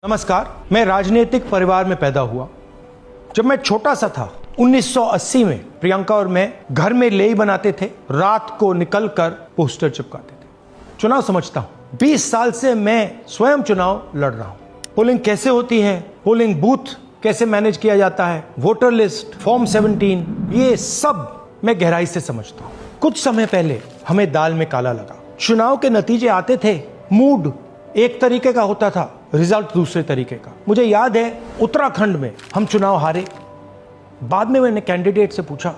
नमस्कार। मैं राजनीतिक परिवार में पैदा हुआ। जब मैं छोटा सा था 1980 में प्रियंका और मैं घर में लेई बनाते थे, रात को निकलकर पोस्टर चिपकाते थे। चुनाव समझता हूं। 20 साल से मैं स्वयं चुनाव लड़ रहा हूं। पोलिंग कैसे होती है, पोलिंग बूथ कैसे मैनेज किया जाता है, वोटर लिस्ट, फॉर्म 17, ये सब मैं गहराई से समझता हूं। कुछ समय पहले हमें दाल में काला लगा। चुनाव के नतीजे आते थे, मूड एक तरीके का होता था, रिजल्ट दूसरे तरीके का। मुझे याद है उत्तराखंड में हम चुनाव हारे। बाद में मैंने कैंडिडेट से पूछा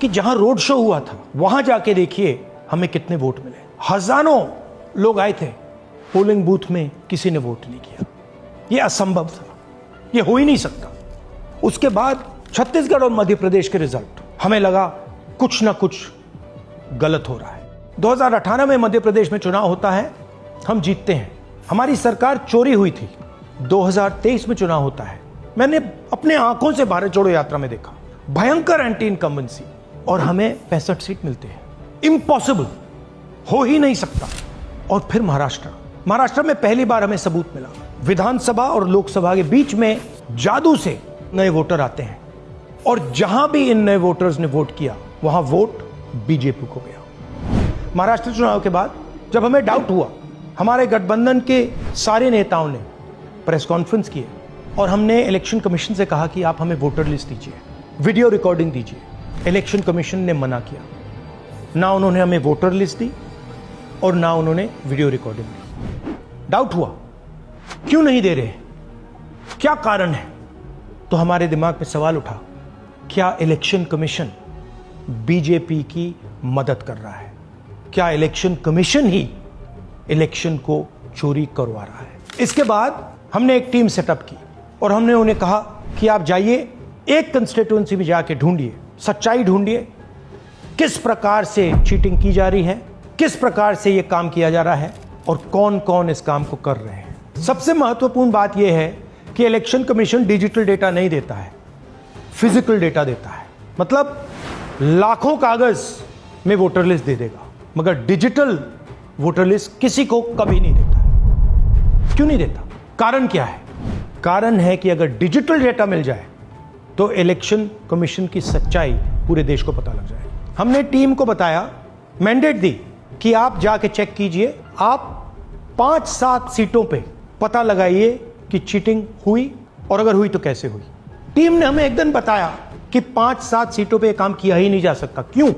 कि जहां रोड शो हुआ था वहां जाके देखिए हमें कितने वोट मिले। हजारों लोग आए थे, पोलिंग बूथ में किसी ने वोट नहीं किया। यह असंभव था, यह हो ही नहीं सकता। उसके बाद छत्तीसगढ़ और मध्य प्रदेश के रिजल्ट, हमें लगा कुछ ना कुछ गलत हो रहा है। 2018 में मध्य प्रदेश में चुनाव होता है, हम जीतते हैं। हमारी सरकार चोरी हुई थी। 2023 में चुनाव होता है, मैंने अपने आंखों से भारत जोड़ो यात्रा में देखा, भयंकर एंटी इनकम्बेंसी, और हमें 65 सीट मिलते हैं। इम्पॉसिबल, हो ही नहीं सकता। और फिर महाराष्ट्र में पहली बार हमें सबूत मिला। विधानसभा और लोकसभा के बीच में जादू से नए वोटर आते हैं, और जहां भी इन नए वोटर्स ने वोट किया वहां वोट बीजेपी को गया। महाराष्ट्र चुनाव के बाद जब हमें डाउट हुआ, हमारे गठबंधन के सारे नेताओं ने प्रेस कॉन्फ्रेंस किए और हमने इलेक्शन कमीशन से कहा कि आप हमें वोटर लिस्ट दीजिए, वीडियो रिकॉर्डिंग दीजिए। इलेक्शन कमीशन ने मना किया। ना उन्होंने हमें वोटर लिस्ट दी और ना उन्होंने वीडियो रिकॉर्डिंग दी। डाउट हुआ, क्यों नहीं दे रहे, क्या कारण है? तो हमारे दिमाग में सवाल उठा, क्या इलेक्शन कमीशन बीजेपी की मदद कर रहा है? क्या इलेक्शन कमीशन ही इलेक्शन को चोरी करवा रहा है? इसके बाद हमने एक टीम सेटअप की और हमने उन्हें कहा कि आप जाइए, एक कंस्टिट्यूएंसी में जाके ढूंढिए, सच्चाई ढूंढिए, किस प्रकार से चीटिंग की जा रही है, किस प्रकार से यह काम किया जा रहा है और कौन कौन इस काम को कर रहे हैं। सबसे महत्वपूर्ण बात यह है कि इलेक्शन कमीशन डिजिटल डेटा नहीं देता है, फिजिकल डेटा देता है। मतलब लाखों कागज में वोटर लिस्ट दे देगा, मगर डिजिटल वोटर लिस्ट किसी को कभी नहीं देता। क्यों नहीं देता? कारण क्या है? कारण है कि अगर डिजिटल डेटा मिल जाए तो इलेक्शन कमीशन की सच्चाई पूरे देश को पता लग जाए। हमने टीम को बताया, मैंडेट दी कि आप जाके चेक कीजिए, आप 5-7 सीटों पे पता लगाइए कि चीटिंग हुई, और अगर हुई तो कैसे हुई। टीम ने हमें एक दिन बताया कि 5-7 सीटों पे काम किया ही नहीं जा सकता। क्यों?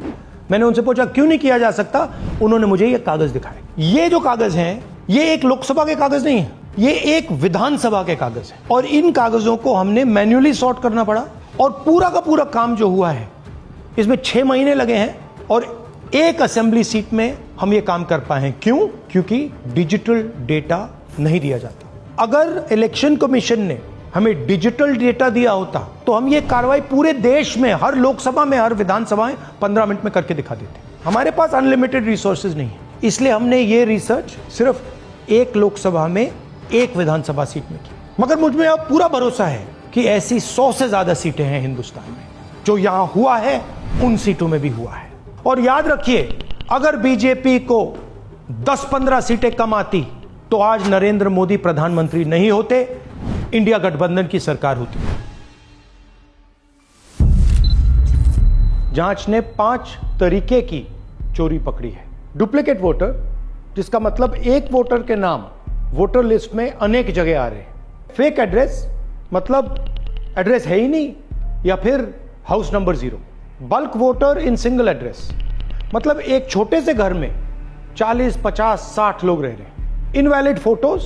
मैंने उनसे पूछा क्यों नहीं किया जा सकता। उन्होंने मुझे ये कागज दिखाए। ये जो कागज हैं, ये एक लोकसभा के कागज नहीं है, ये एक विधानसभा के कागज है, और इन कागजों को हमने मैन्युअली सॉर्ट करना पड़ा। और पूरा का पूरा काम जो हुआ है, इसमें 6 महीने लगे हैं, और एक असेंबली सीट में हम ये काम कर पाए हैं। क्यों? क्योंकि डिजिटल डेटा नहीं दिया जाता। अगर इलेक्शन कमीशन ने हमें डिजिटल डेटा दिया होता तो हम ये कार्रवाई पूरे देश में, हर लोकसभा में, हर विधानसभा में 15 मिनट में करके दिखा देते। हमारे पास अनलिमिटेड रिसोर्सेज नहीं है, इसलिए हमने ये रिसर्च सिर्फ एक लोकसभा में, एक विधानसभा सीट में की। मगर मुझ में अब पूरा भरोसा है कि ऐसी 100 से ज्यादा सीटें हैं हिंदुस्तान में। जो यहां हुआ है उन सीटों में भी हुआ है। और याद रखिए, अगर बीजेपी को 10-15 सीटें कम आती तो आज नरेंद्र मोदी प्रधानमंत्री नहीं होते, इंडिया गठबंधन की सरकार होती। जांच ने 5 तरीके की चोरी पकड़ी है। डुप्लीकेट वोटर, जिसका मतलब एक वोटर के नाम वोटर लिस्ट में अनेक जगह आ रहे हैं। फेक एड्रेस, मतलब एड्रेस है ही नहीं, या फिर house number 0। Bulk voter in single address, मतलब एक छोटे से घर में 40, 50, 60 लोग रह रहे हैं। इनवैलिड फोटोज,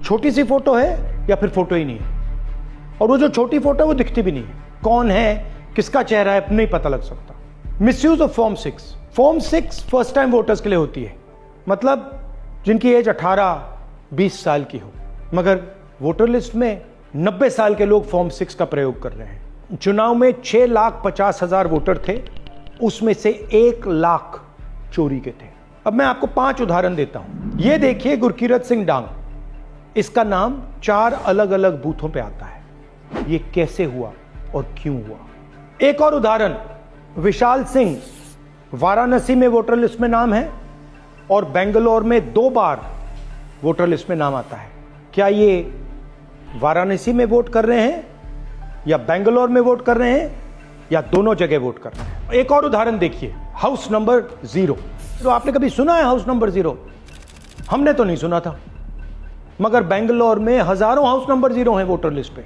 छोटी सी फोटो है या फिर फोटो ही नहीं है, और वो जो छोटी फोटो है वो दिखती भी नहीं है। कौन है, किसका चेहरा है, नहीं पता लग सकता। Misuse of form 6। Form 6 first time voters के लिए होती है, मतलब जिनकी एज 18-20 साल की हो, मगर वोटर लिस्ट में 90 साल के लोग फॉर्म 6 का प्रयोग कर रहे हैं। चुनाव में 6,50,000 वोटर थे, उसमें से 1 लाख चोरी के थे। अब मैं आपको 5 उदाहरण देता हूं। ये देखिए, गुरकीरत सिंह डांग, इसका नाम 4 अलग अलग बूथों पे आता है। ये कैसे हुआ और क्यों हुआ? एक और उदाहरण, विशाल सिंह, वाराणसी में वोटर लिस्ट में नाम है और बेंगलोर में 2 बार वोटर लिस्ट में नाम आता है। क्या ये वाराणसी में वोट कर रहे हैं या बेंगलोर में वोट कर रहे हैं या दोनों जगह वोट कर रहे हैं? एक और उदाहरण देखिए, हाउस नंबर 0। तो आपने कभी सुना है हाउस नंबर 0? हमने तो नहीं सुना था, मगर बेंगलोर में हजारों हाउस नंबर 0 हैं वोटर लिस्ट पे।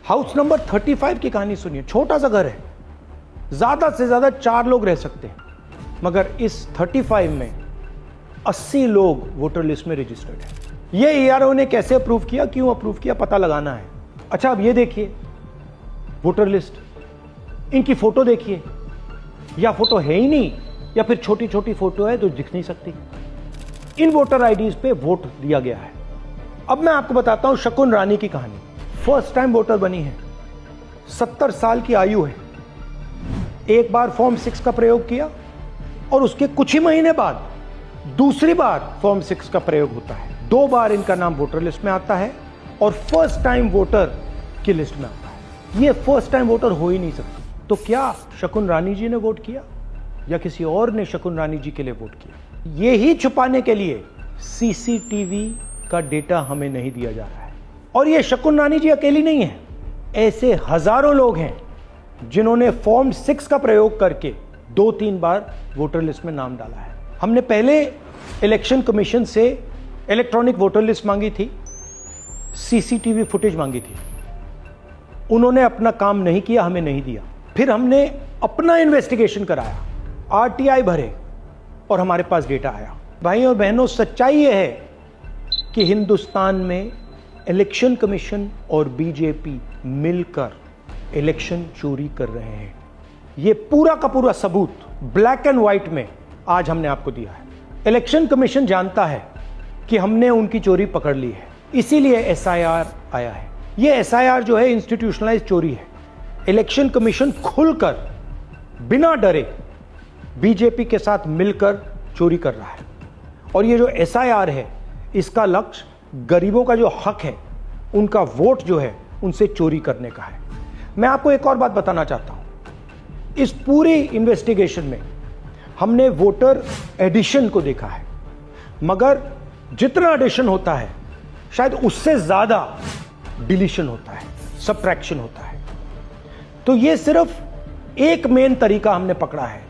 हाउस नंबर 35 की कहानी सुनिए। छोटा सा घर है, ज्यादा से ज्यादा 4 लोग रह सकते हैं, मगर इस 35 में 80 लोग वोटर लिस्ट में रजिस्टर्ड है। ये ईआरओ ने कैसे अप्रूव किया, क्यों अप्रूव किया, पता लगाना है। अच्छा, अब ये देखिए वोटर लिस्ट, इनकी फोटो देखिए, या फोटो है ही नहीं या फिर छोटी छोटी फोटो है तो दिख नहीं सकती। इन वोटर आईडीज पे वोट दिया गया है। अब मैं आपको बताता हूं शकुन रानी की कहानी। फर्स्ट टाइम वोटर बनी है, 70 साल की आयु है। एक बार फॉर्म 6 का प्रयोग किया और उसके कुछ ही महीने बाद दूसरी बार फॉर्म 6 का प्रयोग होता है। 2 बार इनका नाम वोटर लिस्ट में आता है और फर्स्ट टाइम वोटर की लिस्ट में आता है। ये फर्स्ट टाइम वोटर हो ही नहीं सकती। तो क्या शकुन रानी जी ने वोट किया या किसी और ने शकुन रानी जी के लिए वोट किया? ये ही छुपाने के लिए सीसीटीवी का डेटा हमें नहीं दिया जा रहा है। और ये शकुन रानी जी अकेली नहीं है, ऐसे हजारों लोग हैं जिन्होंने फॉर्म 6 का प्रयोग करके 2-3 बार वोटर लिस्ट में नाम डाला है। हमने पहले इलेक्शन कमीशन से इलेक्ट्रॉनिक वोटर लिस्ट मांगी थी, सीसीटीवी फुटेज मांगी थी। उन्होंने अपना काम नहीं किया, हमें नहीं दिया। फिर हमने अपना इन्वेस्टिगेशन कराया, आरटीआई भरे और हमारे पास डेटा आया। भाई और बहनों, सच्चाई यह है कि हिंदुस्तान में इलेक्शन कमीशन और बीजेपी मिलकर इलेक्शन चोरी कर रहे हैं। यह पूरा का पूरा सबूत ब्लैक एंड व्हाइट में आज हमने आपको दिया है। इलेक्शन कमीशन जानता है कि हमने उनकी चोरी पकड़ ली है, इसीलिए एसआईआर आया है। यह एसआईआर जो है इंस्टीट्यूशनलाइज चोरी है। इलेक्शन कमीशन खुलकर बिना डरे बीजेपी के साथ मिलकर चोरी कर रहा है। और ये जो एसआईआर है, इसका लक्ष्य गरीबों का जो हक है, उनका वोट जो है, उनसे चोरी करने का है। मैं आपको एक और बात बताना चाहता हूं। इस पूरी इन्वेस्टिगेशन में हमने वोटर एडिशन को देखा है, मगर जितना एडिशन होता है शायद उससे ज्यादा डिलीशन होता है, सबट्रैक्शन होता है। तो ये सिर्फ एक मेन तरीका हमने पकड़ा है,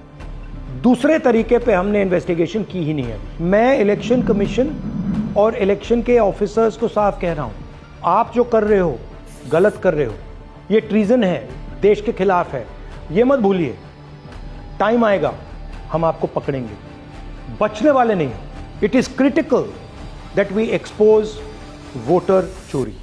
दूसरे तरीके पे हमने इन्वेस्टिगेशन की ही नहीं है। मैं इलेक्शन कमीशन और इलेक्शन के ऑफिसर्स को साफ कह रहा हूं, आप जो कर रहे हो गलत कर रहे हो, ये ट्रीजन है, देश के खिलाफ है। ये मत भूलिए, टाइम आएगा हम आपको पकड़ेंगे, बचने वाले नहीं हो। It is critical that we expose voter चोरी।